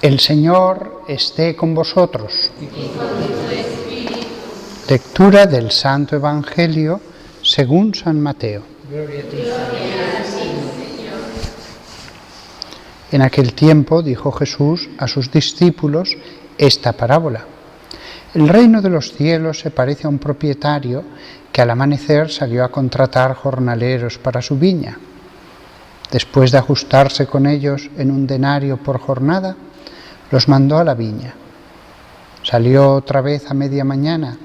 El Señor esté con vosotros. Y con tu espíritu. Lectura del Santo Evangelio según San Mateo. Gloria a ti, Señor. En aquel tiempo dijo Jesús a sus discípulos esta parábola. El reino de los cielos se parece a un propietario que al amanecer salió a contratar jornaleros para su viña. Después de ajustarse con ellos en un denario por jornada, los mandó a la viña. Salió otra vez a media mañana,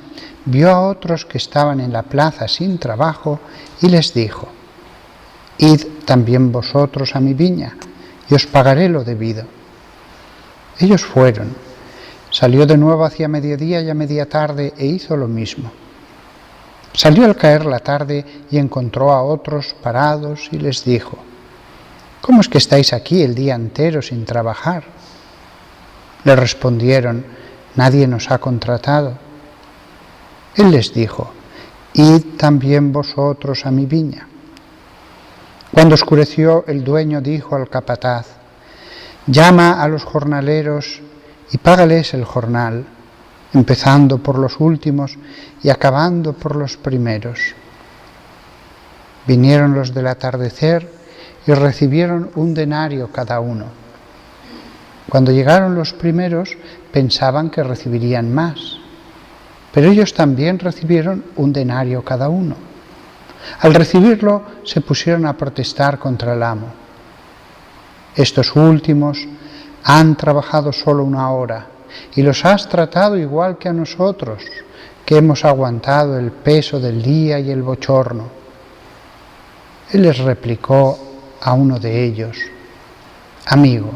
vio a otros que estaban en la plaza sin trabajo y les dijo: «Id también vosotros a mi viña y os pagaré lo debido». Ellos fueron. Salió de nuevo hacia mediodía y a media tarde e hizo lo mismo. Salió al caer la tarde y encontró a otros parados y les dijo: «¿Cómo es que estáis aquí el día entero sin trabajar?». Le respondieron: «Nadie nos ha contratado». Él les dijo: «Id también vosotros a mi viña». Cuando oscureció, el dueño dijo al capataz: «Llama a los jornaleros y págales el jornal, empezando por los últimos y acabando por los primeros». Vinieron los del atardecer y recibieron un denario cada uno. Cuando llegaron los primeros, pensaban que recibirían más, pero ellos también recibieron un denario cada uno. Al recibirlo, se pusieron a protestar contra el amo. «Estos últimos han trabajado solo 1 hora y los has tratado igual que a nosotros, que hemos aguantado el peso del día y el bochorno». Él les replicó a uno de ellos: «Amigo,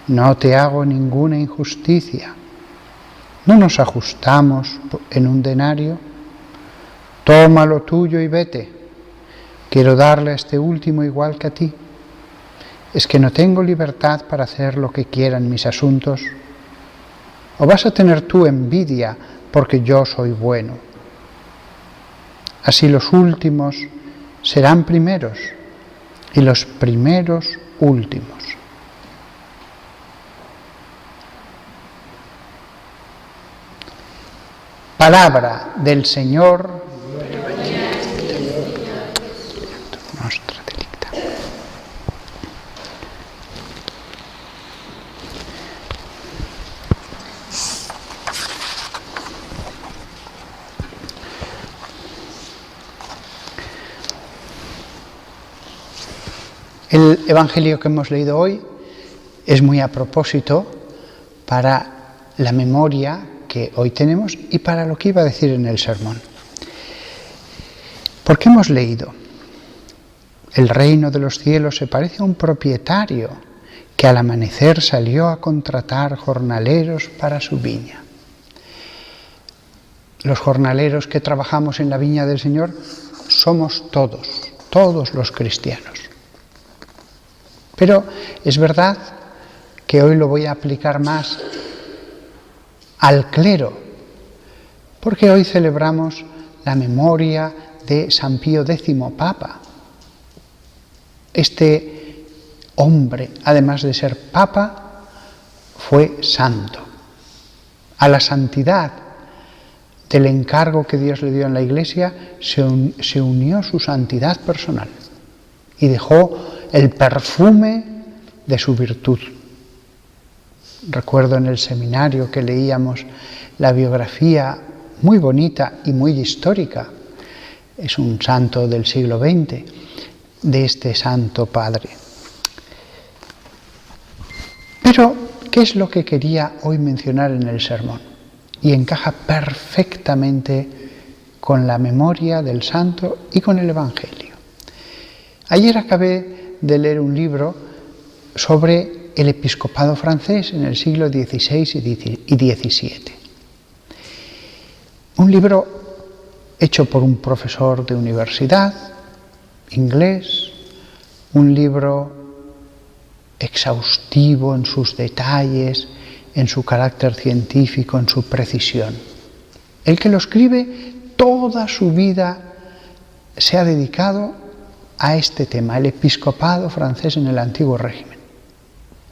no te hago ninguna injusticia. ¿No nos ajustamos en un denario? Toma lo tuyo y vete. Quiero darle a este último igual que a ti. ¿Es que no tengo libertad para hacer lo que quiera en mis asuntos? ¿O vas a tener tú envidia porque yo soy bueno? Así los últimos serán primeros y los primeros últimos». Palabra del Señor. El Evangelio que hemos leído hoy es muy a propósito para la memoria que hoy tenemos y para lo que iba a decir en el sermón. Porque hemos leído: el reino de los cielos se parece a un propietario que al amanecer salió a contratar jornaleros para su viña. Los jornaleros que trabajamos en la viña del Señor somos todos los cristianos. Pero es verdad que hoy lo voy a aplicar más al clero, porque hoy celebramos la memoria de San Pío X, Papa. Este hombre, además de ser Papa, fue santo. A la santidad del encargo que Dios le dio en la Iglesia se unió su santidad personal y dejó el perfume de su virtud. Recuerdo en el seminario que leíamos la biografía muy bonita y muy histórica, es un santo del siglo XX, de este santo padre. Pero, ¿qué es lo que quería hoy mencionar en el sermón? Y encaja perfectamente con la memoria del santo y con el Evangelio. Ayer acabé de leer un libro sobre el episcopado francés en el siglo XVI y XVII. Un libro hecho por un profesor de universidad, inglés, un libro exhaustivo en sus detalles, en su carácter científico, en su precisión. El que lo escribe, toda su vida se ha dedicado a este tema, el episcopado francés en el antiguo régimen.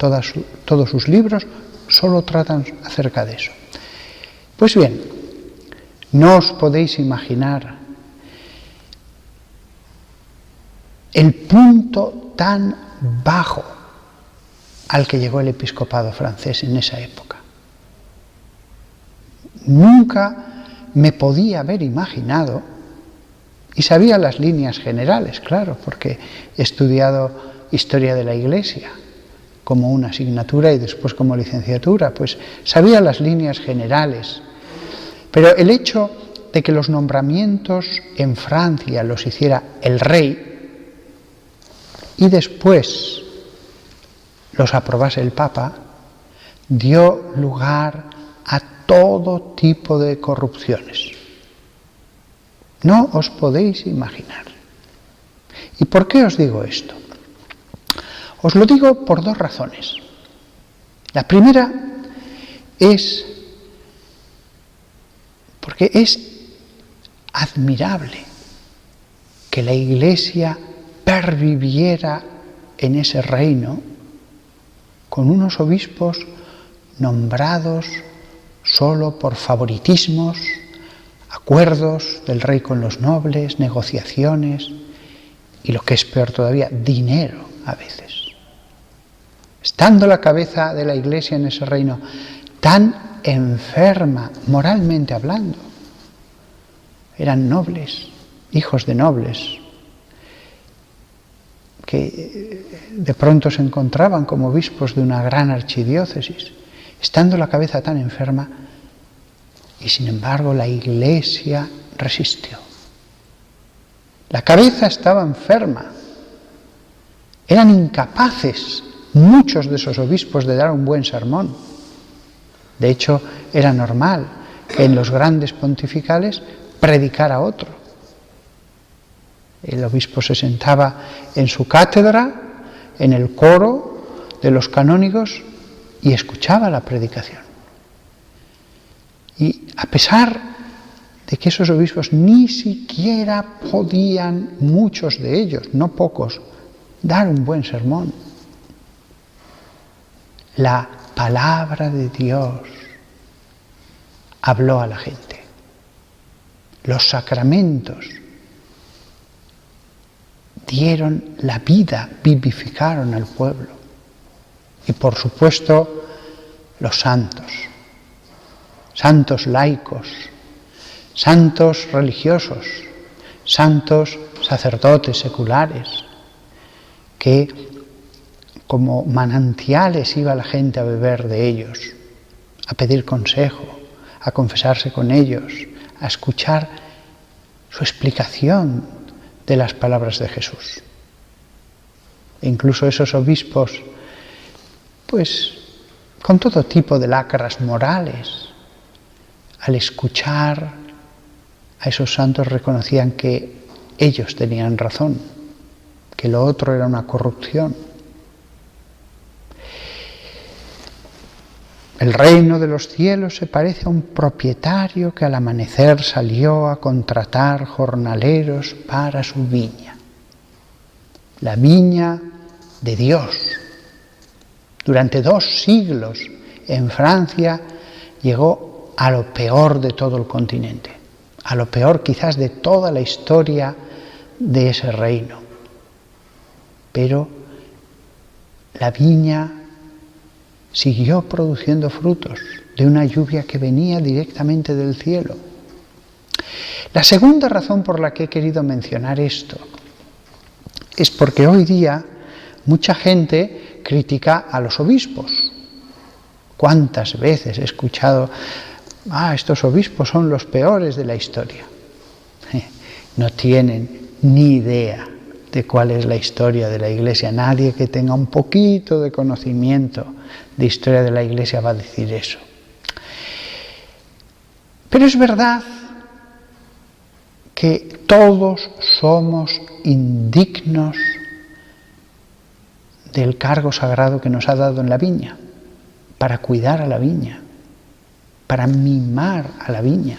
Todos sus libros solo tratan acerca de eso. Pues bien, no os podéis imaginar el punto tan bajo al que llegó el episcopado francés en esa época. Nunca me podía haber imaginado, y sabía las líneas generales, claro, porque he estudiado historia de la Iglesia como una asignatura y después como licenciatura, pues sabía las líneas generales. Pero el hecho de que los nombramientos en Francia los hiciera el rey y después los aprobase el Papa, dio lugar a todo tipo de corrupciones. No os podéis imaginar. ¿Y por qué os digo esto? Os lo digo por dos razones. La primera es porque es admirable que la Iglesia perviviera en ese reino con unos obispos nombrados solo por favoritismos, acuerdos del rey con los nobles, negociaciones y, lo que es peor todavía, dinero a veces. Estando la cabeza de la Iglesia en ese reino tan enferma, moralmente hablando, eran nobles, hijos de nobles, que de pronto se encontraban como obispos de una gran archidiócesis, estando la cabeza tan enferma, y sin embargo la Iglesia resistió. La cabeza estaba enferma, eran incapaces muchos de esos obispos de dar un buen sermón. De hecho, era normal que en los grandes pontificales predicara otro. El obispo se sentaba en su cátedra, en el coro de los canónigos, y escuchaba la predicación. Y a pesar de que esos obispos ni siquiera podían, muchos de ellos, no pocos, dar un buen sermón, la palabra de Dios habló a la gente. Los sacramentos dieron la vida, vivificaron al pueblo. Y por supuesto, los santos, santos laicos, santos religiosos, santos sacerdotes seculares, que como manantiales iba la gente a beber de ellos, a pedir consejo, a confesarse con ellos, a escuchar su explicación de las palabras de Jesús. E incluso esos obispos, pues con todo tipo de lacras morales, al escuchar a esos santos reconocían que ellos tenían razón, que lo otro era una corrupción. El reino de los cielos se parece a un propietario que al amanecer salió a contratar jornaleros para su viña. La viña de Dios. Durante 2 siglos en Francia llegó a lo peor de todo el continente, a lo peor quizás de toda la historia de ese reino. Pero la viña siguió produciendo frutos de una lluvia que venía directamente del cielo. La segunda razón por la que he querido mencionar esto es porque hoy día mucha gente critica a los obispos. ¿Cuántas veces he escuchado, estos obispos son los peores de la historia? No tienen ni idea de cuál es la historia de la Iglesia. Nadie que tenga un poquito de conocimiento de historia de la Iglesia va a decir eso. Pero es verdad que todos somos indignos del cargo sagrado que nos ha dado en la viña, para cuidar a la viña, para mimar a la viña.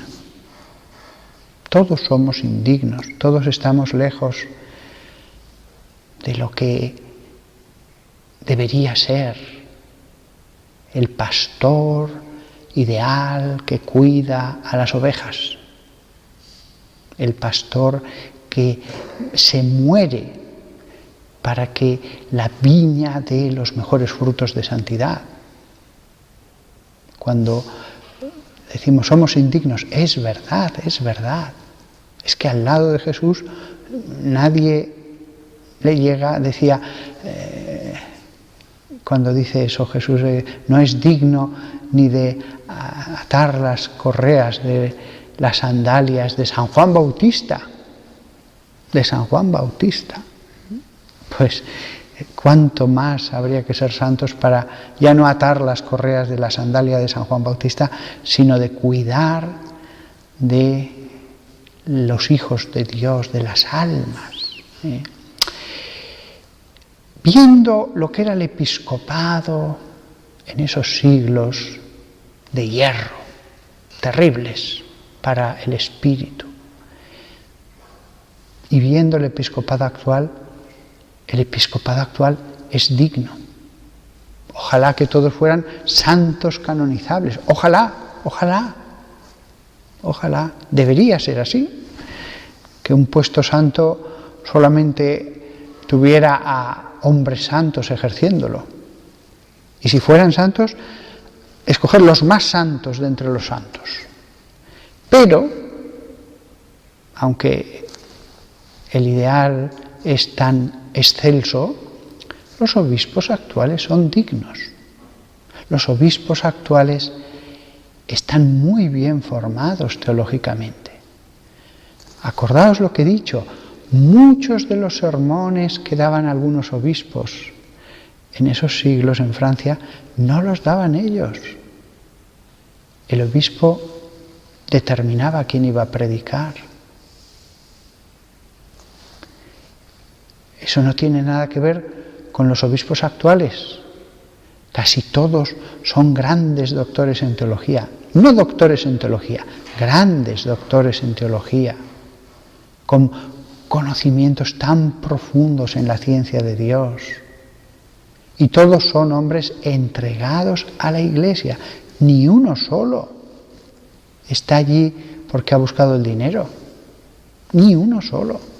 Todos somos indignos, todos estamos lejos de lo que debería ser el pastor ideal que cuida a las ovejas, el pastor que se muere para que la viña dé los mejores frutos de santidad. Cuando decimos somos indignos, es verdad, es verdad. Es que al lado de Jesús nadie le llega, decía, cuando dice eso Jesús, no es digno ni de atar las correas de las sandalias de San Juan Bautista, Pues cuánto más habría que ser santos para ya no atar las correas de la sandalia de San Juan Bautista, sino de cuidar de los hijos de Dios, de las almas. Viendo lo que era el episcopado en esos siglos de hierro, terribles para el espíritu, y viendo el episcopado actual es digno. Ojalá que todos fueran santos canonizables. Ojalá. Debería ser así. Que un puesto santo solamente tuviera a hombres santos ejerciéndolo. Y si fueran santos, escoger los más santos de entre los santos. Pero, aunque el ideal es tan excelso, los obispos actuales son dignos. Los obispos actuales están muy bien formados teológicamente. Acordaos lo que he dicho, muchos de los sermones que daban algunos obispos en esos siglos en Francia no los daban ellos. El obispo determinaba quién iba a predicar. Eso no tiene nada que ver con los obispos actuales. Casi todos son grandes doctores en teología. No doctores en teología, grandes doctores en teología, con conocimientos tan profundos en la ciencia de Dios. Y todos son hombres entregados a la Iglesia. Ni uno solo está allí porque ha buscado el dinero. Ni uno solo.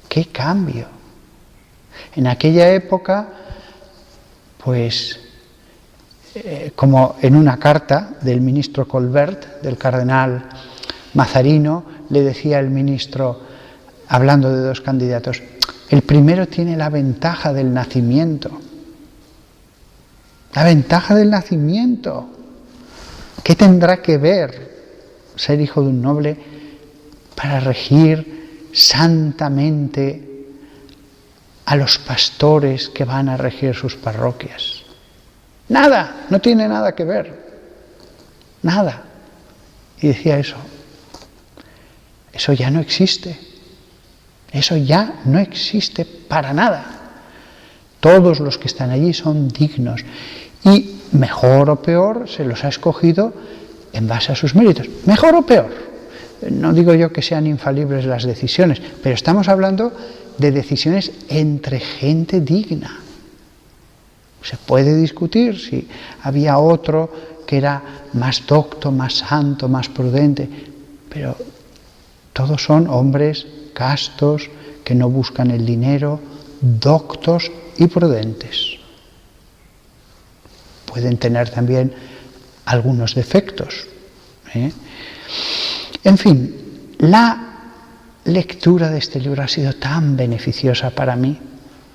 ¡Qué cambio! En aquella época, pues, como en una carta del ministro Colbert, del cardenal Mazarino, le decía el ministro, hablando de dos candidatos, el primero tiene la ventaja del nacimiento. La ventaja del nacimiento. ¿Qué tendrá que ver ser hijo de un noble para regir santamente a los pastores que van a regir sus parroquias? Nada, no tiene nada que ver. Nada. Y decía eso. Eso ya no existe. Eso ya no existe para nada. Todos los que están allí son dignos. Y mejor o peor se los ha escogido en base a sus méritos. Mejor o peor. No digo yo que sean infalibles las decisiones, pero estamos hablando de decisiones entre gente digna. Se puede discutir si había otro que era más docto, más santo, más prudente, pero todos son hombres castos, que no buscan el dinero, doctos y prudentes. Pueden tener también algunos defectos. En fin, la lectura de este libro ha sido tan beneficiosa para mí,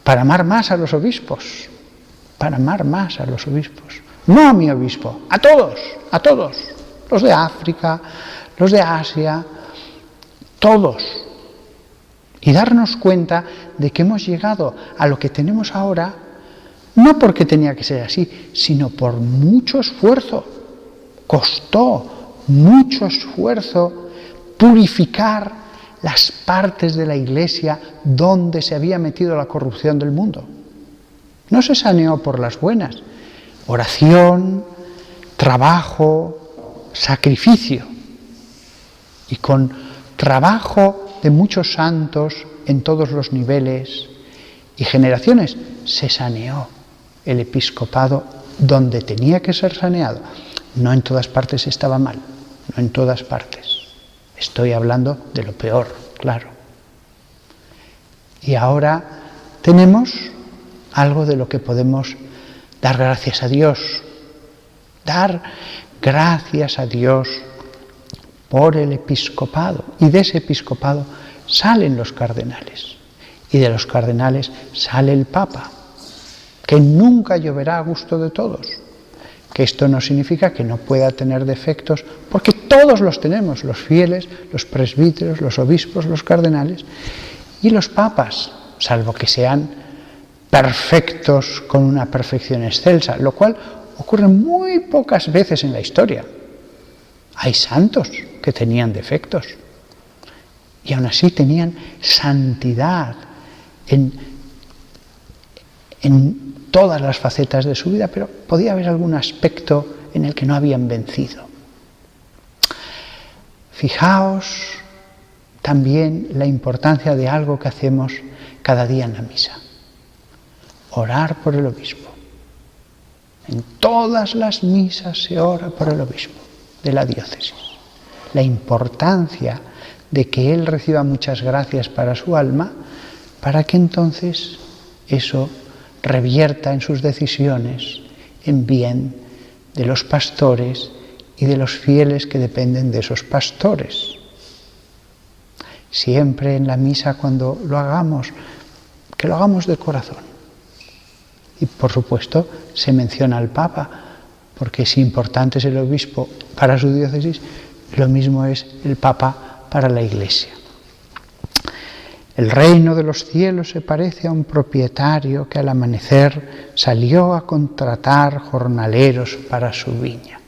para amar más a los obispos, no a mi obispo, a todos, los de África, los de Asia, todos, y darnos cuenta de que hemos llegado a lo que tenemos ahora, no porque tenía que ser así, sino por mucho esfuerzo. Costó mucho esfuerzo purificar las partes de la Iglesia donde se había metido la corrupción del mundo. No se saneó por las buenas. Oración, trabajo, sacrificio. Y con trabajo de muchos santos en todos los niveles y generaciones se saneó el episcopado donde tenía que ser saneado. No en todas partes estaba mal, no en todas partes. Estoy hablando de lo peor, claro. Y ahora tenemos algo de lo que podemos dar gracias a Dios. Dar gracias a Dios por el episcopado. Y de ese episcopado salen los cardenales. Y de los cardenales sale el Papa, que nunca lloverá a gusto de todos. Que esto no significa que no pueda tener defectos, porque todos los tenemos, los fieles, los presbíteros, los obispos, los cardenales y los papas, salvo que sean perfectos con una perfección excelsa, lo cual ocurre muy pocas veces en la historia. Hay santos que tenían defectos y aún así tenían santidad en todas las facetas de su vida, pero podía haber algún aspecto en el que no habían vencido. Fijaos también la importancia de algo que hacemos cada día en la misa: orar por el obispo. En todas las misas se ora por el obispo de la diócesis. La importancia de que él reciba muchas gracias para su alma, para que entonces eso revierta en sus decisiones en bien de los pastores y de los fieles que dependen de esos pastores. Siempre en la misa, cuando lo hagamos, que lo hagamos de corazón. Y por supuesto se menciona al Papa, porque si importante es el obispo para su diócesis, lo mismo es el Papa para la Iglesia. El reino de los cielos se parece a un propietario que al amanecer salió a contratar jornaleros para su viña.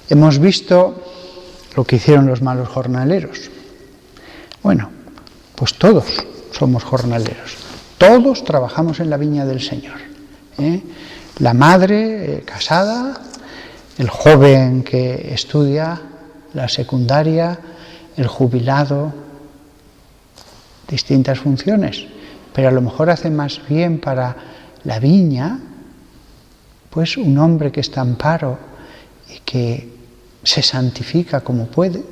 Hemos visto lo que hicieron los malos jornaleros. Bueno, pues todos somos jornaleros. Todos trabajamos en la viña del Señor. La madre casada, el joven que estudia la secundaria, el jubilado, distintas funciones, pero a lo mejor hace más bien para la viña, pues un hombre que está en paro y que se santifica como puede,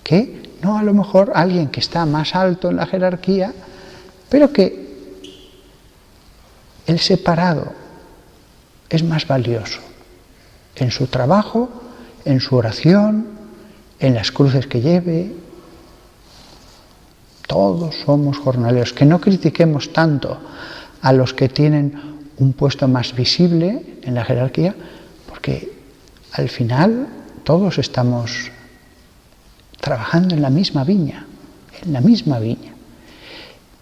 que no a lo mejor alguien que está más alto en la jerarquía, pero que el separado es más valioso en su trabajo, en su oración, en las cruces que lleve. Todos somos jornaleros. Que no critiquemos tanto a los que tienen un puesto más visible en la jerarquía, porque al final todos estamos trabajando en la misma viña,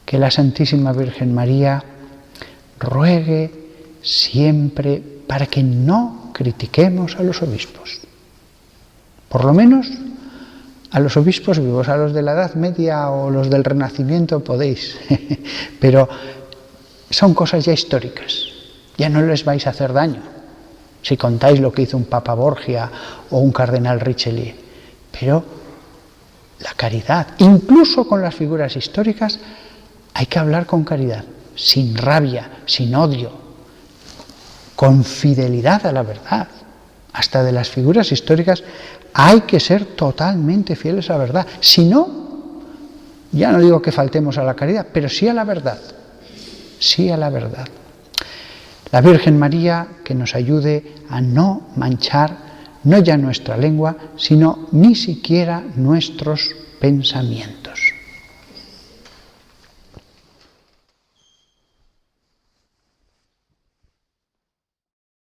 Que la Santísima Virgen María ruegue siempre para que no critiquemos a los obispos. Por lo menos a los obispos vivos, a los de la Edad Media o los del Renacimiento podéis, pero son cosas ya históricas, ya no les vais a hacer daño si contáis lo que hizo un Papa Borgia o un Cardenal Richelieu. Pero la caridad, incluso con las figuras históricas, hay que hablar con caridad, sin rabia, sin odio, con fidelidad a la verdad. Hasta de las figuras históricas hay que ser totalmente fieles a la verdad. Si no, ya no digo que faltemos a la caridad, pero sí a la verdad. Sí a la verdad. La Virgen María que nos ayude a no manchar no ya nuestra lengua, sino ni siquiera nuestros pensamientos.